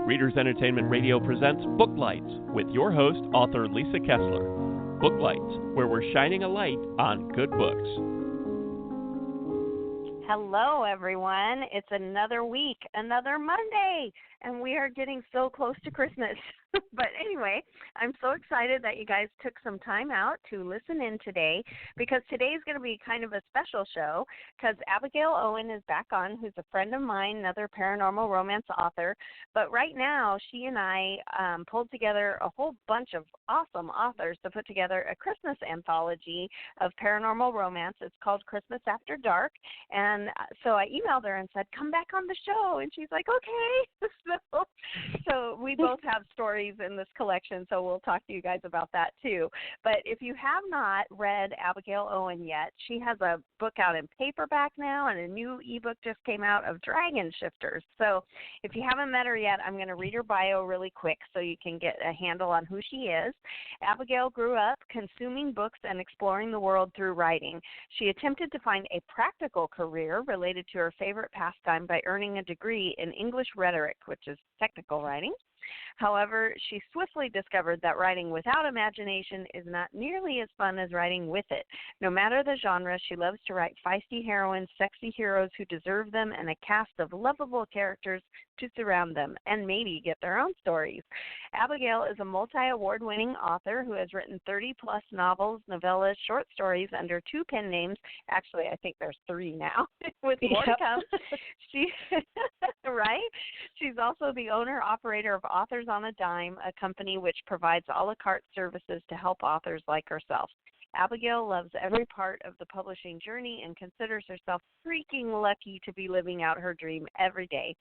Readers Entertainment Radio presents Booklights with your host, author Lisa Kessler. Booklights, where we're shining a light on good books. Hello, everyone. It's another week, another Monday, and we are getting so close to Christmas. But anyway, I'm so excited that you guys took some time out to listen in today, because today is going to be kind of a special show, because Abigail Owen is back on, who's a friend of mine, another paranormal romance author. But right now, she and I pulled together a whole bunch of awesome authors to put together a Christmas anthology of paranormal romance. It's called Christmas After Dark. And so I emailed her and said, come back on the show. And she's like, okay. So we both have stories in this collection, so we'll talk to you guys about that too. But if you have not read Abigail Owen yet, she has a book out in paperback now, and a new ebook just came out of Dragon Shifters. So if you haven't met her yet, I'm going to read her bio really quick so you can get a handle on who she is. Abigail grew up consuming books and exploring the world through writing. She attempted to find a practical career related to her favorite pastime by earning a degree in English rhetoric, which is technical writing. However, she swiftly discovered that writing without imagination is not nearly as fun as writing with it. No matter the genre, she loves to write feisty heroines, sexy heroes who deserve them, and a cast of lovable characters to surround them and maybe get their own stories. Abigail is a multi-award-winning author who has written 30-plus novels, novellas, short stories under 2 pen names. Actually, I think there's 3 now, with more to come. Right? She's also the owner-operator of Authors on a Dime, a company which provides a la carte services to help authors like herself. Abigail loves every part of the publishing journey and considers herself freaking lucky to be living out her dream every day.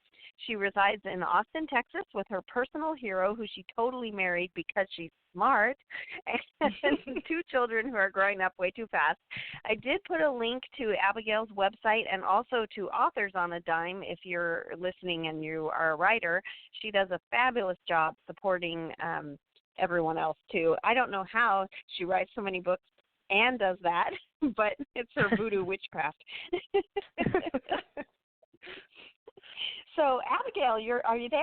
She resides in Austin, Texas, with her personal hero, who she totally married because she's smart, and 2 children who are growing up way too fast. I did put a link to Abigail's website and also to Authors on a Dime if you're listening and you are a writer. She does a fabulous job supporting everyone else, too. I don't know how she writes so many books and does that, but it's her voodoo witchcraft. So, Abigail, are you there?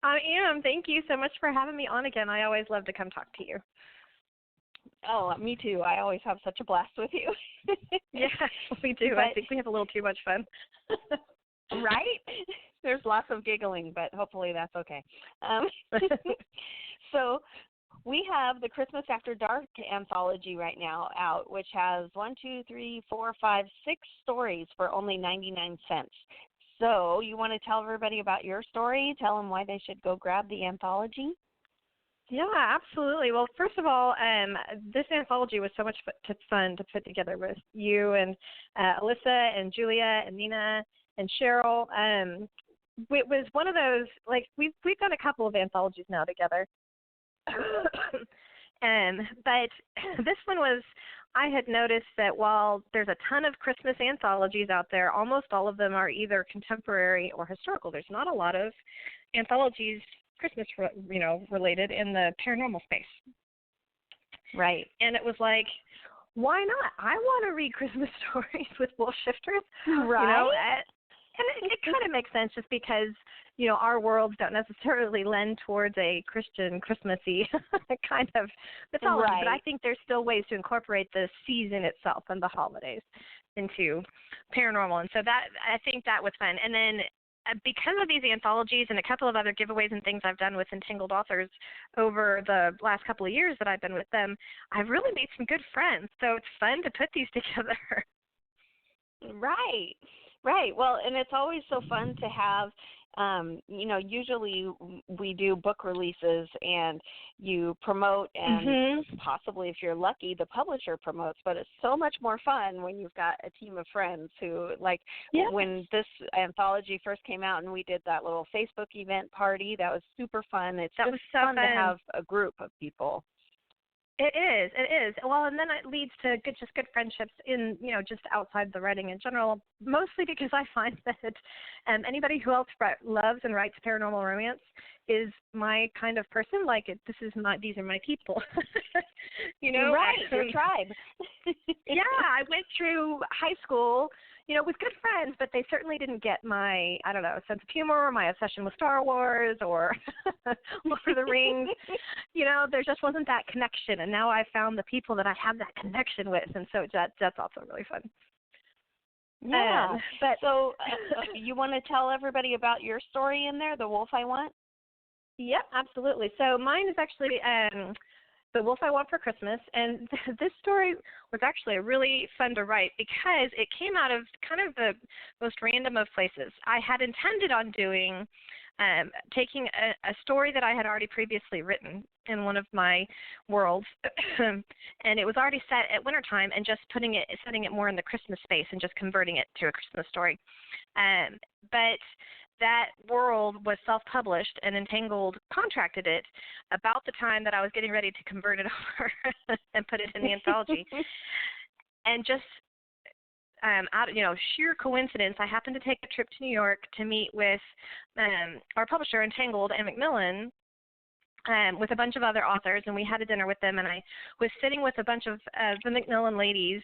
I am. Thank you so much for having me on again. I always love to come talk to you. Oh, me too. I always have such a blast with you. Yeah, we do. I think we have a little too much fun. Right? There's lots of giggling, but hopefully that's okay. So we have the Christmas After Dark anthology right now out, which has 6 stories for only 99 cents. So you want to tell everybody about your story? Tell them why they should go grab the anthology? Yeah, absolutely. Well, first of all, this anthology was so much fun to put together with you and Alyssa and Julia and Nina and Cheryl. It was one of those, like, we've done a couple of anthologies now together. But this one was, I had noticed that while there's a ton of Christmas anthologies out there, almost all of them are either contemporary or historical. There's not a lot of anthologies Christmas, related in the paranormal space. Right. And it was like, why not? I want to read Christmas stories with wolf shifters. Right. And it kind of makes sense just because, our worlds don't necessarily lend towards a Christian Christmassy kind of mythology. Right. But I think there's still ways to incorporate the season itself and the holidays into paranormal. And so I think that was fun. And then because of these anthologies and a couple of other giveaways and things I've done with Entangled Authors over the last couple of years that I've been with them, I've really made some good friends. So it's fun to put these together. Right. Well, and it's always so fun to have, usually we do book releases and you promote and possibly if you're lucky, the publisher promotes, but it's so much more fun when you've got a team of friends who, like, when this anthology first came out and we did that little Facebook event party, that was super fun. It's just fun to have a group of people. It is. Well, and then it leads to good friendships in, just outside the writing in general, mostly because I find that anybody who else loves and writes paranormal romance is my kind of person. Like, these are my people. Right, your tribe. Yeah, I went through high school with good friends, but they certainly didn't get my, I don't know, sense of humor or my obsession with Star Wars or Lord of the Rings. There just wasn't that connection, and now I've found the people that I have that connection with, and so that's also really fun. Yeah. So you want to tell everybody about your story in there, The Wolf I Want? Yep, absolutely. So mine is actually The Wolf I Want for Christmas, and this story was actually really fun to write because it came out of kind of the most random of places. I had intended on taking a story that I had already previously written in one of my worlds, and it was already set at wintertime, and just setting it more in the Christmas space and just converting it to a Christmas story. But that world was self-published, and Entangled contracted it about the time that I was getting ready to convert it over and put it in the anthology. And just out of sheer coincidence, I happened to take a trip to New York to meet with our publisher, Entangled, and Macmillan, with a bunch of other authors, and we had a dinner with them, and I was sitting with a bunch of the Macmillan ladies,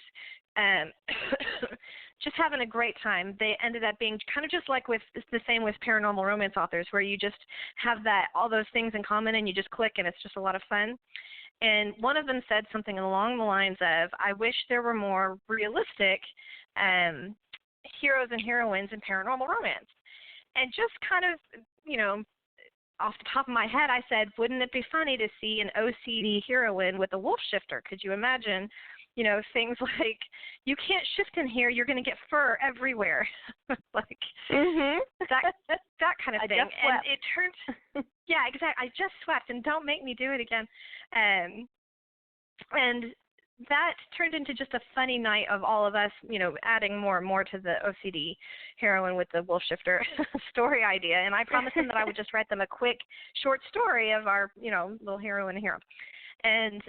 just having a great time. They ended up being kind of just like the same with paranormal romance authors, where you just have all those things in common, and you just click, and it's just a lot of fun. And one of them said something along the lines of, I wish there were more realistic heroes and heroines in paranormal romance. And just kind of, off the top of my head, I said, wouldn't it be funny to see an OCD heroine with a wolf shifter? Could you imagine, things like, you can't shift in here, you're going to get fur everywhere. Like, that kind of thing. And it turned, yeah, exactly. I just swept, and don't make me do it again. And that turned into just a funny night of all of us, adding more and more to the OCD heroine with the wolf shifter story idea. And I promised them that I would just write them a quick, short story of our, little hero and hero. And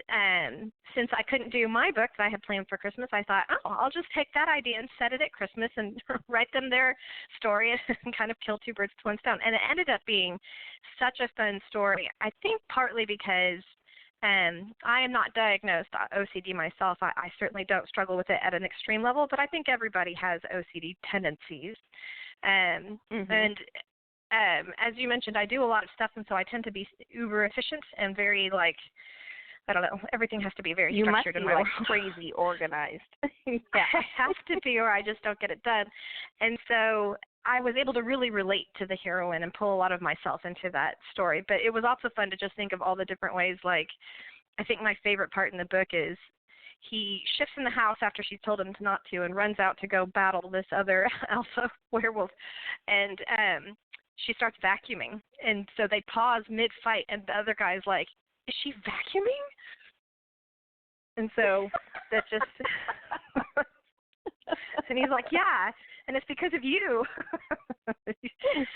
since I couldn't do my book that I had planned for Christmas, I thought, I'll just take that idea and set it at Christmas and write them their story and kind of kill two birds with one stone. And it ended up being such a fun story, I think partly because I am not diagnosed OCD myself. I certainly don't struggle with it at an extreme level, but I think everybody has OCD tendencies. And as you mentioned, I do a lot of stuff, and so I tend to be uber efficient and very, I don't know, everything has to be very structured in my world. You must be crazy organized. Yeah, I have to be, or I just don't get it done. And so I was able to really relate to the heroine and pull a lot of myself into that story. But it was also fun to just think of all the different ways. Like, I think my favorite part in the book is he shifts in the house after she's told him not to and runs out to go battle this other alpha werewolf. And she starts vacuuming. And so they pause mid-fight, and the other guy's like, is she vacuuming? And so that just and he's like, yeah, and it's because of you.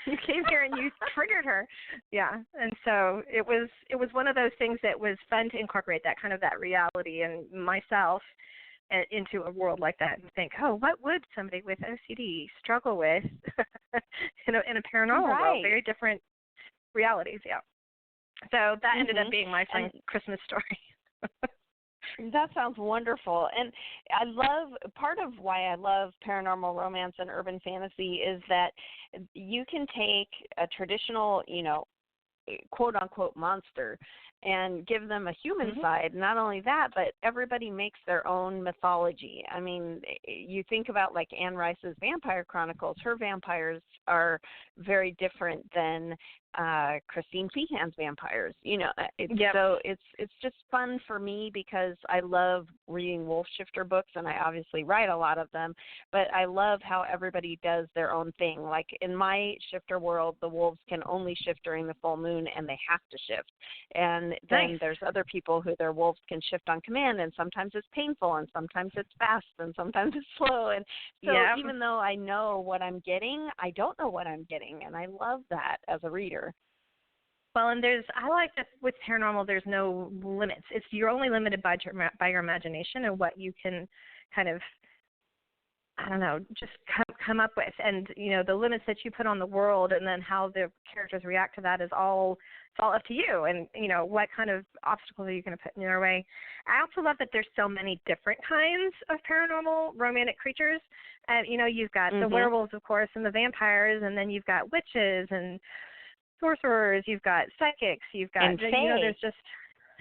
You came here and you triggered her. Yeah. And so it was one of those things that was fun to incorporate that reality and myself into a world like that and think, what would somebody with OCD struggle with in a paranormal world? Very different realities, yeah. So that ended up being my fun Christmas story. That sounds wonderful. And I love, part of why I love paranormal romance and urban fantasy is that you can take a traditional, quote-unquote monster and give them a human side. Not only that, but everybody makes their own mythology. I mean, you think about like Anne Rice's Vampire Chronicles. Her vampires are very different than Christine Feehan's vampires. So it's just fun for me because I love reading wolf shifter books, and I obviously write a lot of them, but I love how everybody does their own thing. Like in my shifter world, the wolves can only shift during the full moon, and they have to shift. And then there's other people who their wolves can shift on command, and sometimes it's painful, and sometimes it's fast, and sometimes it's slow. And so even though I know what I'm getting, I don't know what I'm getting, and I love that as a reader. Well, and I like that with paranormal, there's no limits. You're only limited by your imagination and what you can kind of, I don't know, just come up with. And, the limits that you put on the world and then how the characters react to that is all up to you. And, what kind of obstacles are you going to put in your way. I also love that there's so many different kinds of paranormal romantic creatures. You've got the werewolves, of course, and the vampires, and then you've got witches and sorcerers. You've got psychics. You've got, and fae. There's just,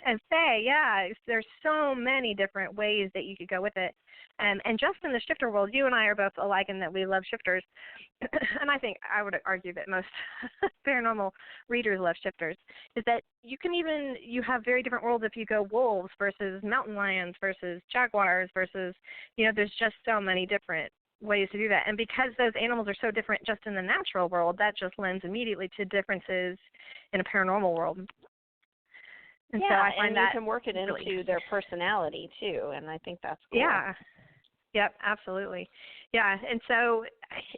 and fae, yeah. There's so many different ways that you could go with it. And just in the shifter world, you and I are both alike in that we love shifters. And I think I would argue that most paranormal readers love shifters, is that you have very different worlds if you go wolves versus mountain lions versus jaguars versus, there's just so many different ways to do that. And because those animals are so different just in the natural world, that just lends immediately to differences in a paranormal world. And so I find that you can work it into their personality too, and I think that's cool. Yeah. Yep, absolutely. Yeah, and so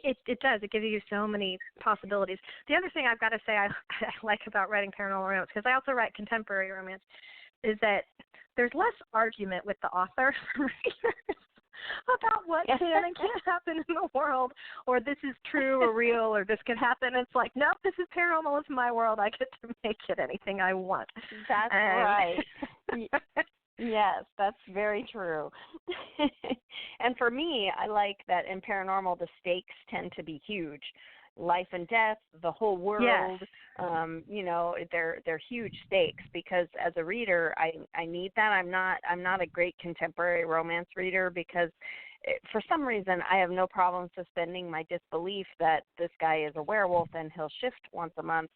it does. It gives you so many possibilities. The other thing I've got to say I like about writing paranormal romance, because I also write contemporary romance, is that there's less argument with the author about what can and can't happen in the world, or this is true or real, or this could happen. It's like, nope, this is paranormal. It's my world. I get to make it anything I want. That's right. Yes, that's very true. And for me, I like that in paranormal, the stakes tend to be huge. Life and death, the whole world, yes. They're huge stakes, because as a reader, I need that. I'm not a great contemporary romance reader, because for some reason I have no problem suspending my disbelief that this guy is a werewolf and he'll shift once a month.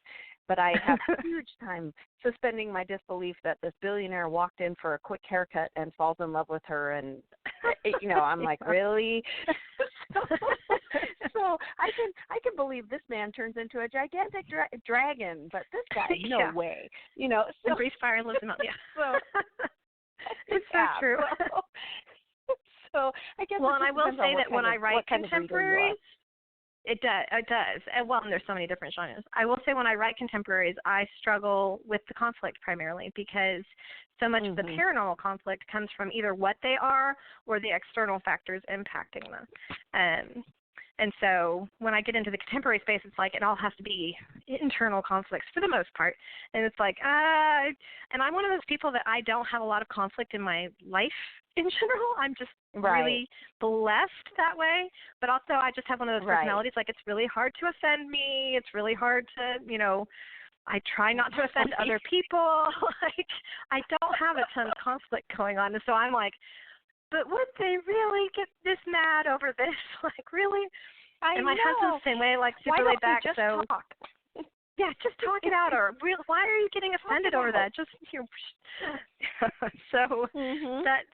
But I have a huge time suspending my disbelief that this billionaire walked in for a quick haircut and falls in love with her. And, I'm like, really? So I can believe this man turns into a gigantic dragon, but this guy, no way. So breathes fire and lives in mountains. So it's so true. So I guess. Well, and I will say that when I write contemporaries, it does. And there's so many different genres. I will say when I write contemporaries, I struggle with the conflict primarily, because so much of the paranormal conflict comes from either what they are or the external factors impacting them. And so when I get into the contemporary space, it's like it all has to be internal conflicts for the most part. And it's like, and I'm one of those people that I don't have a lot of conflict in my life in general. I'm just really blessed that way. But also I just have one of those personalities, like it's really hard to offend me. It's really hard to, I try not to offend other people. Like I don't have a ton of conflict going on. And so I'm like, but would they really get this mad over this? Like, really? And my husband's the same way, like super laid back. Just so talk? Yeah, just talk it out. Or why are you getting offended over that? Just so that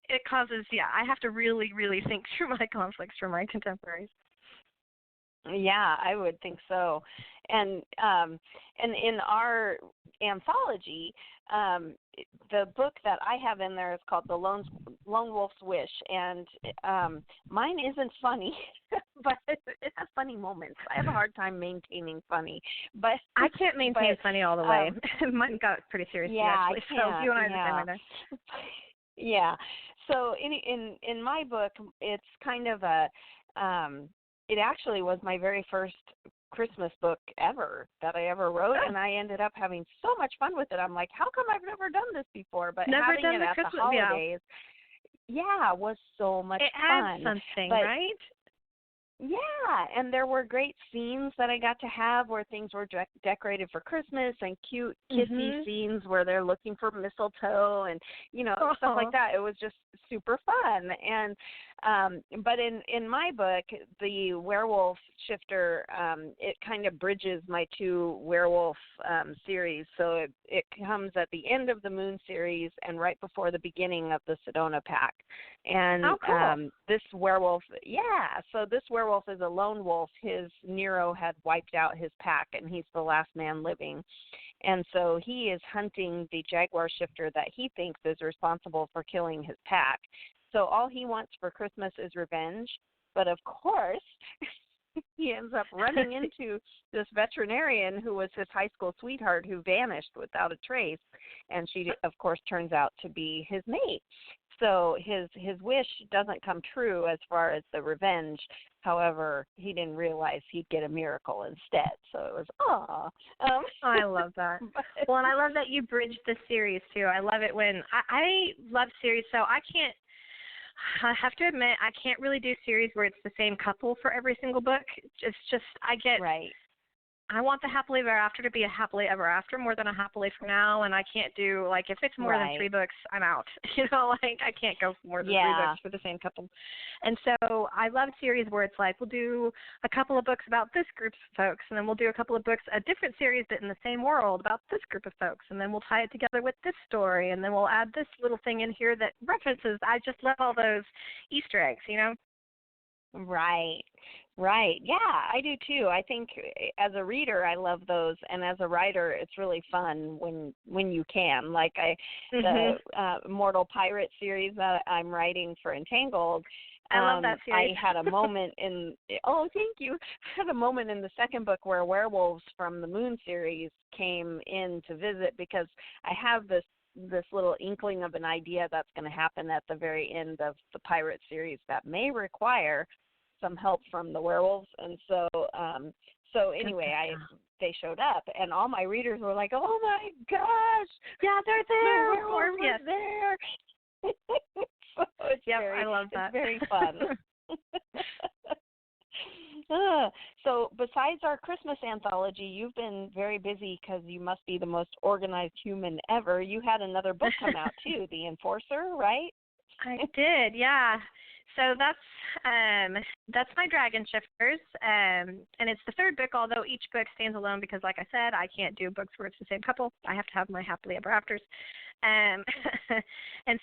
it causes. Yeah, I have to really, really think through my conflicts for my contemporaries. Yeah, I would think so. And in our anthology, the book that I have in there is called The Lone Wolf's Wish, and mine isn't funny, but it has funny moments. I have a hard time maintaining funny, but I can't maintain funny all the way. Mine got pretty serious, actually. So you and I are the same way there. Yeah. So in my book, it's kind of a it actually was my very first Christmas book ever that I ever wrote, and I ended up having so much fun with it. I'm like, how come I've never done this before? But having it at the holidays, was so much fun. It adds something, right? Yeah, and there were great scenes that I got to have where things were decorated for Christmas, and cute kissy scenes where they're looking for mistletoe and stuff like that. It was just super fun. And but in my book, the werewolf shifter, it kind of bridges my two werewolf series. So it comes at the end of the Moon series and right before the beginning of the Sedona pack. And this werewolf, so this werewolf is a lone wolf. His Nero had wiped out his pack, and he's the last man living. And so he is hunting the jaguar shifter that he thinks is responsible for killing his pack. So all he wants for Christmas is revenge. But of course, he ends up running into this veterinarian who was his high school sweetheart who vanished without a trace. And she, of course, turns out to be his mate. So his wish doesn't come true as far as the revenge. However, he didn't realize he'd get a miracle instead. So it was, I love that. Well, and I love that you bridged the series, too. I love it when I love series, so I can't. I have to admit, I can't really do series where it's the same couple for every single book. It's just, Right. I want the happily ever after to be a happily ever after more than a happily for now, and I can't do, like, if it's more than 3 books, I'm out. Like, I can't go for more than 3 books for the same couple. And so I love series where it's like, we'll do a couple of books about this group of folks, and then we'll do a couple of books, a different series but in the same world about this group of folks, and then we'll tie it together with this story, and then we'll add this little thing in here that references. I just love all those Easter eggs, Right. Right. Yeah, I do too. I think as a reader, I love those, and as a writer, it's really fun when you can. Like the Mortal Pirate series that I'm writing for Entangled. I love that series. I had a moment thank you. I had a moment in the second book where werewolves from the Moon series came in to visit because I have this little inkling of an idea that's going to happen at the very end of the pirate series that may require some help from the werewolves, and so anyway, they showed up, and all my readers were like, "Oh my gosh, yeah, they're there, the werewolves are there!" So I love that. It's very fun. So besides our Christmas anthology, you've been very busy because you must be the most organized human ever. You had another book come out too, The Enforcer, right? I did, yeah. So that's my Dragon Shifters, and it's the 3rd book, although each book stands alone because, like I said, I can't do books where it's the same couple. I have to have my happily ever afters. And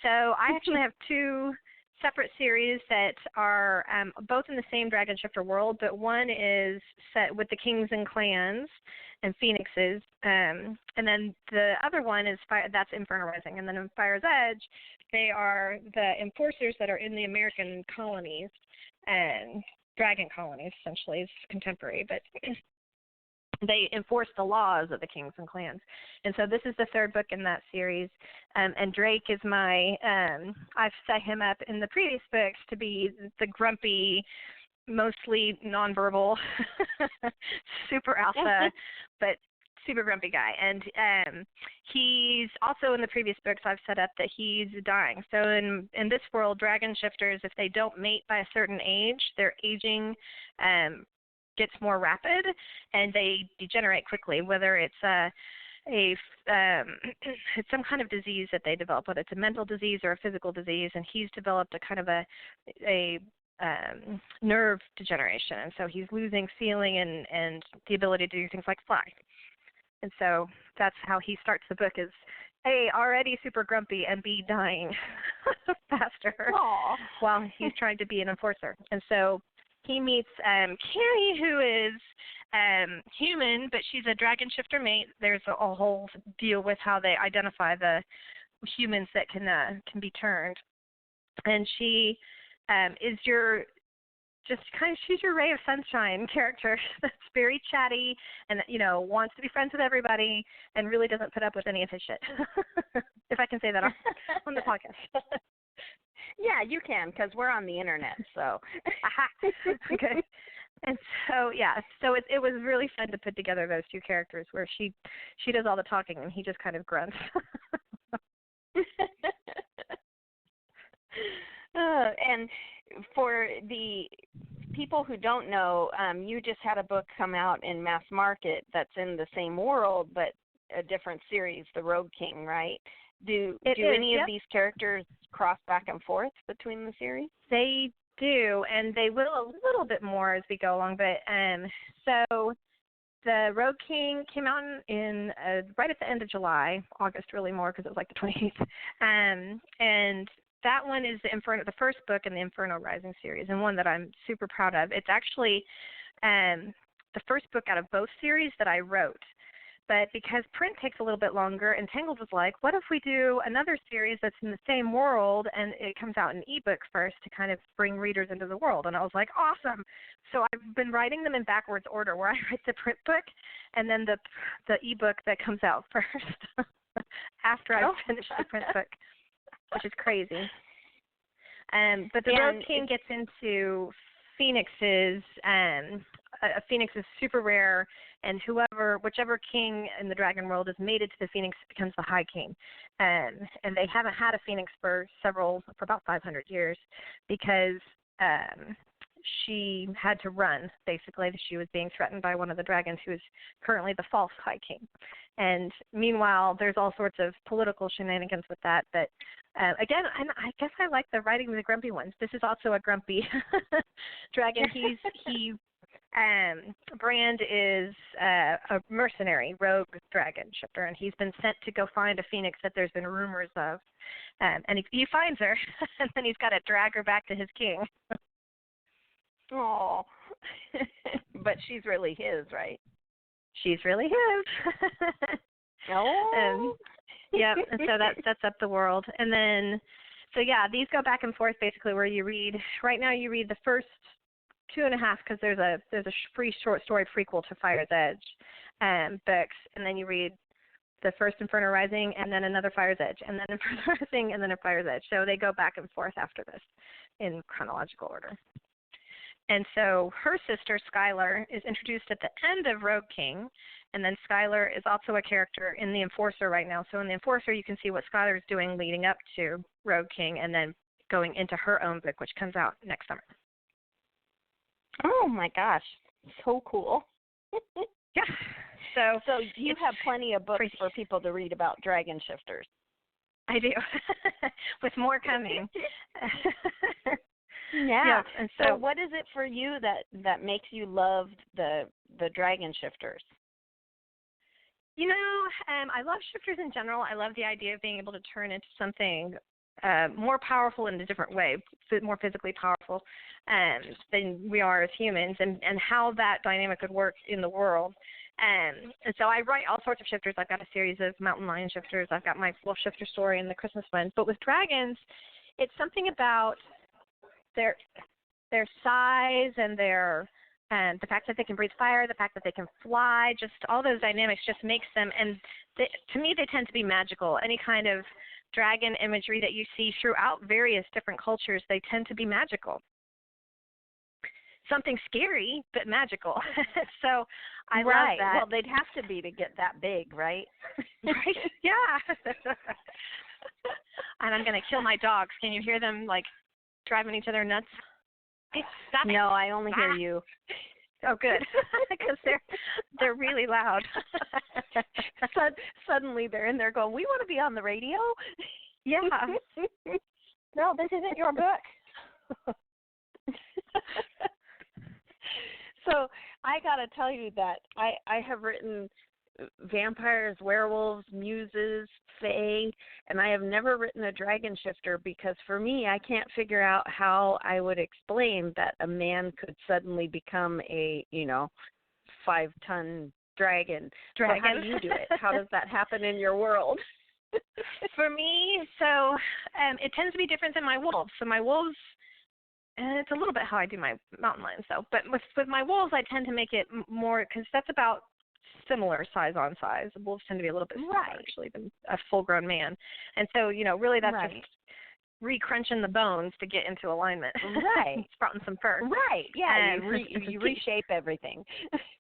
so I actually have 2 separate series that are both in the same Dragon Shifter world, but one is set with the kings and clans and phoenixes, and then the other one is that's Inferno Rising, and then in Fire's Edge, they are the enforcers that are in the American colonies and dragon colonies, essentially, is contemporary, but they enforce the laws of the kings and clans. And so this is the 3rd book in that series, and Drake is I've set him up in the previous books to be the grumpy, mostly nonverbal, super alpha, but super grumpy guy. And he's also in the previous books I've set up that he's dying. So in this world, dragon shifters, if they don't mate by a certain age, their aging gets more rapid and they degenerate quickly, whether it's it's some kind of disease that they develop, whether it's a mental disease or a physical disease, and he's developed a kind of a nerve degeneration, and so he's losing feeling and the ability to do things like fly. And so that's how he starts the book, is A, already super grumpy, and B, dying faster while he's trying to be an enforcer. And so he meets Carrie, who is human, but she's a dragon shifter mate. There's a whole deal with how they identify the humans that can be turned. And she is she's your ray of sunshine character that's very chatty and, wants to be friends with everybody and really doesn't put up with any of his shit. If I can say that on the podcast. Yeah, you can, because we're on the internet, so. Okay. And so, so it was really fun to put together those 2 characters where she does all the talking and he just kind of grunts. And for the people who don't know, you just had a book come out in mass market that's in the same world but a different series, The Rogue King, right? Do any of these characters cross back and forth between the series? They do, and they will a little bit more as we go along. But so the Rogue King came out in right at the end of July, August really more because it was like the 28th, and that one is the first book in the Inferno Rising series, and one that I'm super proud of. It's actually the first book out of both series that I wrote. But because print takes a little bit longer, Entangled was like, what if we do another series that's in the same world and it comes out in ebook first to kind of bring readers into the world? And I was like, awesome. So I've been writing them in backwards order, where I write the print book and then the ebook that comes out first after I've finished the print book, which is crazy. But the Rogue King gets into phoenixes a phoenix is super rare, and whichever king in the dragon world is mated to the phoenix becomes the high king. And they haven't had a phoenix for about 500 years because she had to run, basically. She was being threatened by one of the dragons who is currently the false high king. And meanwhile, there's all sorts of political shenanigans with that. But again, I guess I like the writing of the grumpy ones. This is also a grumpy dragon. Brand is a mercenary, rogue dragon shifter, and he's been sent to go find a phoenix that there's been rumors of. And he finds her, and then he's got to drag her back to his king. Oh, but she's really his, right? She's really his. Oh. Yep, and so that sets up the world. And then, so yeah, these go back and forth basically where you read, right now you read the first 2.5 because there's a free short story prequel to Fire's Edge books, and then you read the first Inferno Rising and then another Fire's Edge and then Inferno Rising and then a Fire's Edge. So they go back and forth after this in chronological order. And so her sister, Skylar, is introduced at the end of Rogue King, and then Skylar is also a character in The Enforcer right now. So in The Enforcer, you can see what Skylar is doing leading up to Rogue King and then going into her own book, which comes out next summer. Oh, my gosh. So cool. Yeah. So you have plenty of books for people to read about dragon shifters. I do, with more coming. Yeah. And so what is it for you that makes you love the dragon shifters? You know, I love shifters in general. I love the idea of being able to turn into something more powerful in a different way, more physically powerful than we are as humans, and how that dynamic would work in the world. And so I write all sorts of shifters. I've got a series of mountain lion shifters. I've got my wolf shifter story and the Christmas one. But with dragons, it's something about their size and the fact that they can breathe fire, the fact that they can fly, just all those dynamics just makes them, and to me they tend to be magical. Any kind of dragon imagery that you see throughout various different cultures, they tend to be magical. Something scary, but magical. So I love that. Well, they'd have to be to get that big, right? Right? Yeah. And I'm going to kill my dogs. Can you hear them, like, driving each other nuts? Stop it. No, I only hear you. Oh, good, because they're really loud. Suddenly they're in there going, we want to be on the radio? Yeah. No, this isn't your book. So I got to tell you that I have written vampires, werewolves, muses, fae, and I have never written a dragon shifter because for me, I can't figure out how I would explain that a man could suddenly become a, 5-ton dragon. So how do you do it? How does that happen in your world? For me, so it tends to be different than my wolves. So my wolves, and it's a little bit how I do my mountain lions, though. But with my wolves, I tend to make it more, because that's about similar size on size. Wolves tend to be a little bit smaller, actually, than a full-grown man. And so, really that's just re-crunching the bones to get into alignment. Right. Sprouting some fur. Right, yeah, you reshape everything.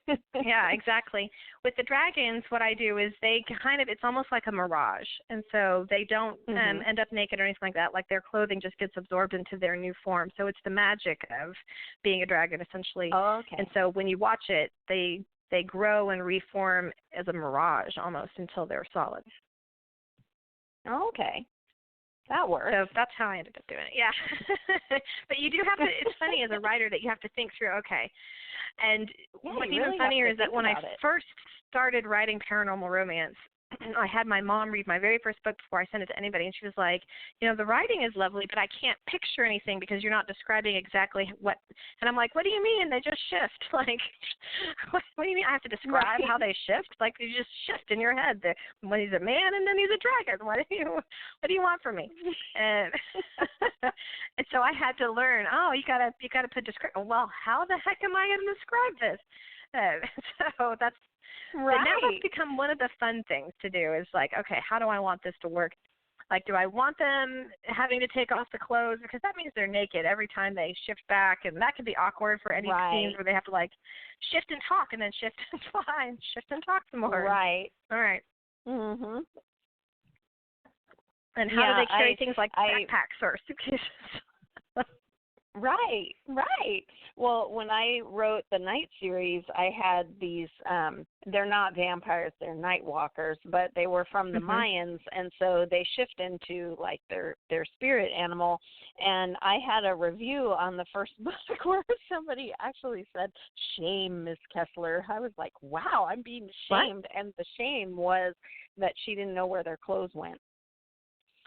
Yeah, exactly. With the dragons, what I do is it's almost like a mirage. And so they don't end up naked or anything like that. Like their clothing just gets absorbed into their new form. So it's the magic of being a dragon, essentially. Oh, okay. And so when you watch it, they grow and reform as a mirage almost until they're solid. Oh, okay. That works. So that's how I ended up doing it. Yeah. But you do have to, it's funny as a writer that you have to think through, okay. And what's even funnier is that when I first started writing paranormal romance, I had my mom read my very first book before I sent it to anybody, and she was like, the writing is lovely, but I can't picture anything because you're not describing exactly what. And I'm like, what do you mean? They just shift. Like, what do you mean I have to describe how they shift? Like, they just shift in your head. When he's a man and then he's a dragon. What do you want from me? And so I had to learn. Oh, you gotta put description. Well, how the heck am I going to describe this? So that's. Right. But now that's become one of the fun things to do is like, okay, how do I want this to work? Like, do I want them having to take off the clothes? Because that means they're naked every time they shift back, and that can be awkward for any scenes where they have to, like, shift and talk and then shift and fly and shift and talk some more. Right. All right. Mhm. And how do they carry things like backpacks or suitcases? Right, right. Well, when I wrote the Night series, I had these, they're not vampires, they're night walkers, but they were from the Mayans, and so they shift into, like, their spirit animal. And I had a review on the first book where somebody actually said, "Shame, Miss Kessler." I was like, wow, I'm being shamed. What? And the shame was that she didn't know where their clothes went.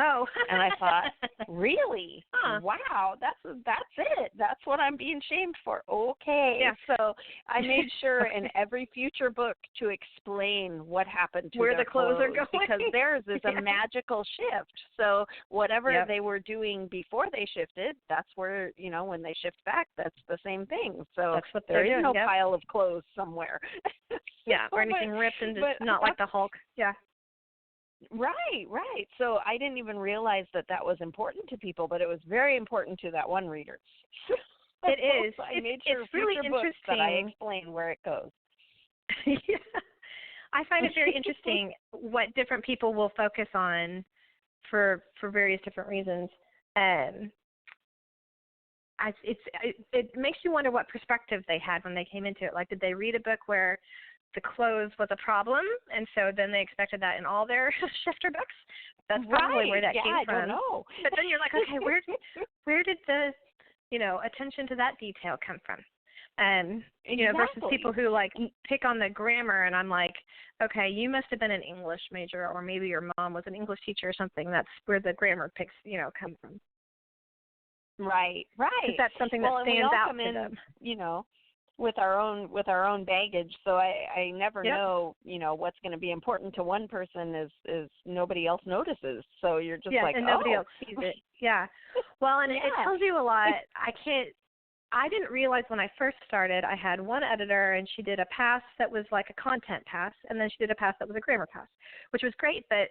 Oh. And I thought, really? Huh. Wow, that's it. That's what I'm being shamed for. Okay. Yeah. So I made sure in every future book to explain what happened to where their the clothes are going, because theirs is a magical shift. So whatever they were doing before they shifted, that's where, when they shift back, that's the same thing. So that's what there is doing. no pile of clothes somewhere. Or anything ripped and just not like the Hulk. Yeah. Right. So I didn't even realize that was important to people, but it was very important to that one reader. It is. So I made sure it's really books that I interesting. explain where it goes. Yeah. I find it very interesting what different people will focus on for various different reasons. It makes you wonder what perspective they had when they came into it. Like, did they read a book where the clothes was a problem, and so then they expected that in all their shifter books? That's probably where that came from. I don't know. But then you're like, okay, where did the attention to that detail come from? Versus people who like pick on the grammar, and I'm like, okay, you must have been an English major, or maybe your mom was an English teacher or something. That's where the grammar picks come from. Right. Because that's something that stands out to them. With our own baggage, so I never know, what's going to be important to one person is nobody else notices. So you're just like, and nobody else sees it. Yeah. Well, and it tells you a lot. I didn't realize when I first started, I had one editor, and she did a pass that was like a content pass, and then she did a pass that was a grammar pass, which was great, but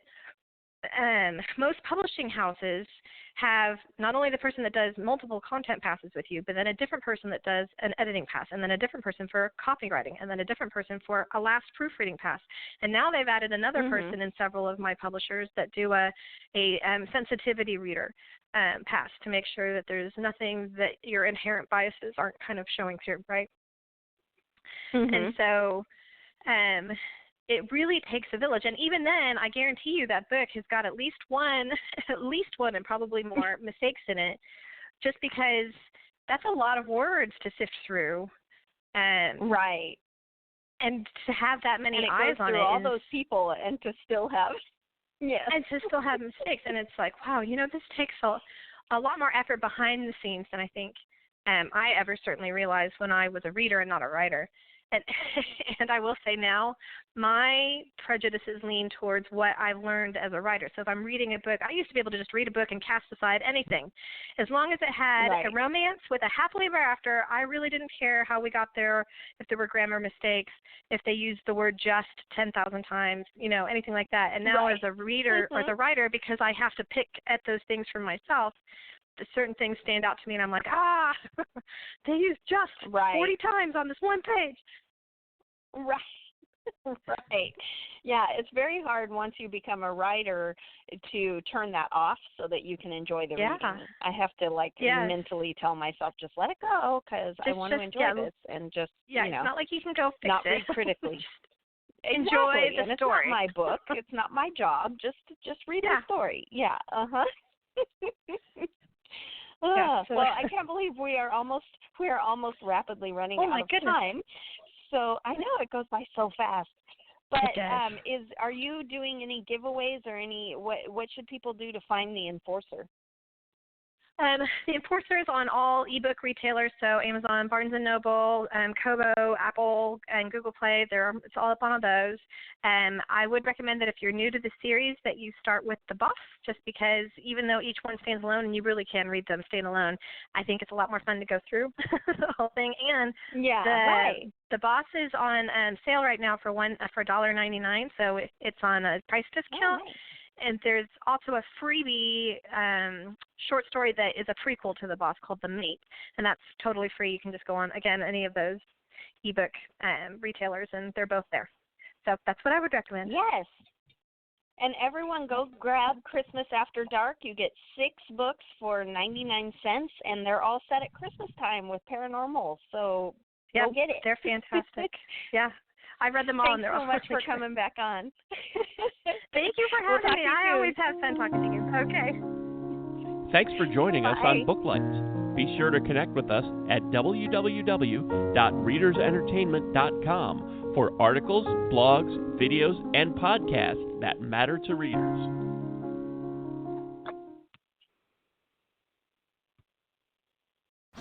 most publishing houses have not only the person that does multiple content passes with you, but then a different person that does an editing pass, and then a different person for copywriting, and then a different person for a last proofreading pass. And now they've added another person in several of my publishers that do a sensitivity reader pass to make sure that there's nothing that your inherent biases aren't kind of showing through, right? And so it really takes a village. And even then, I guarantee you that book has got at least one and probably more mistakes in it, just because that's a lot of words to sift through. Right. And to have that many eyes on it. all those people and to still have and to still have mistakes. And it's like, wow, this takes a lot more effort behind the scenes than I think I ever certainly realized when I was a reader and not a writer. And I will say now, my prejudices lean towards what I've learned as a writer. So if I'm reading a book, I used to be able to just read a book and cast aside anything. As long as it had a romance with a happily ever after, I really didn't care how we got there, if there were grammar mistakes, if they used the word just 10,000 times, anything like that. And now as a reader or as a writer, because I have to pick at those things for myself, certain things stand out to me, and I'm like, they used just 40 times on this one page. Right. Yeah, it's very hard once you become a writer to turn that off so that you can enjoy the reading. I have to mentally tell myself, just let it go because I want to enjoy this and just, it's not like you can go fix not it. read critically. Enjoy the story. It's not my book. It's not my job. Just read the story. Yeah. Well, I can't believe we are almost rapidly running out of time. So I know it goes by so fast. But are you doing any giveaways or what should people do to find the Enforcer? The Enforcer is on all ebook retailers, so Amazon, Barnes & Noble, Kobo, Apple, and Google Play. It's all up on all those. I would recommend that if you're new to the series that you start with the Boss, just because even though each one stands alone and you really can read them standalone, I think it's a lot more fun to go through the whole thing. And the Boss is on sale right now for $1.99, so it's on a price discount. And there's also a freebie short story that is a prequel to The Boss called The Mate, and that's totally free. You can just go on, again, any of those ebook retailers, and they're both there. So that's what I would recommend. Yes. And everyone go grab Christmas After Dark. You get 6 books for 99 cents, and they're all set at Christmas time with paranormal. So go get it. They're fantastic. Yeah. I read them all, and they're all Thanks so much for coming back on. Thank you for having me. I always have fun talking to you. Okay. Thanks for joining us on Booklights. Be sure to connect with us at www.readersentertainment.com for articles, blogs, videos, and podcasts that matter to readers.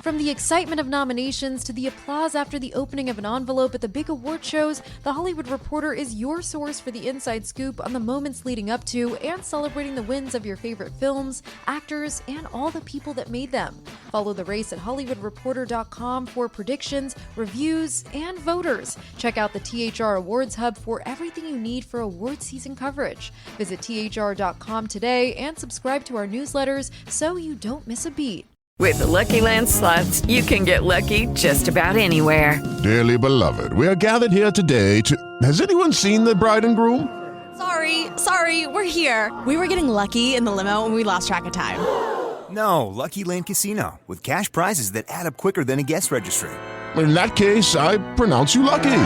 From the excitement of nominations to the applause after the opening of an envelope at the big award shows, The Hollywood Reporter is your source for the inside scoop on the moments leading up to and celebrating the wins of your favorite films, actors, and all the people that made them. Follow the race at HollywoodReporter.com for predictions, reviews, and voters. Check out the THR Awards Hub for everything you need for award season coverage. Visit THR.com today and subscribe to our newsletters so you don't miss a beat. With the Lucky Land Slots, you can get lucky just about anywhere. Dearly beloved, we are gathered here today to... Has anyone seen the bride and groom? Sorry, we're here. We were getting lucky in the limo and we lost track of time. No, Lucky Land Casino, with cash prizes that add up quicker than a guest registry. In that case, I pronounce you lucky.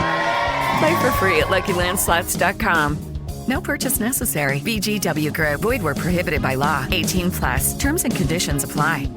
Play for free at LuckyLandSlots.com. No purchase necessary. VGW Group. Void where prohibited by law. 18+. Terms and conditions apply.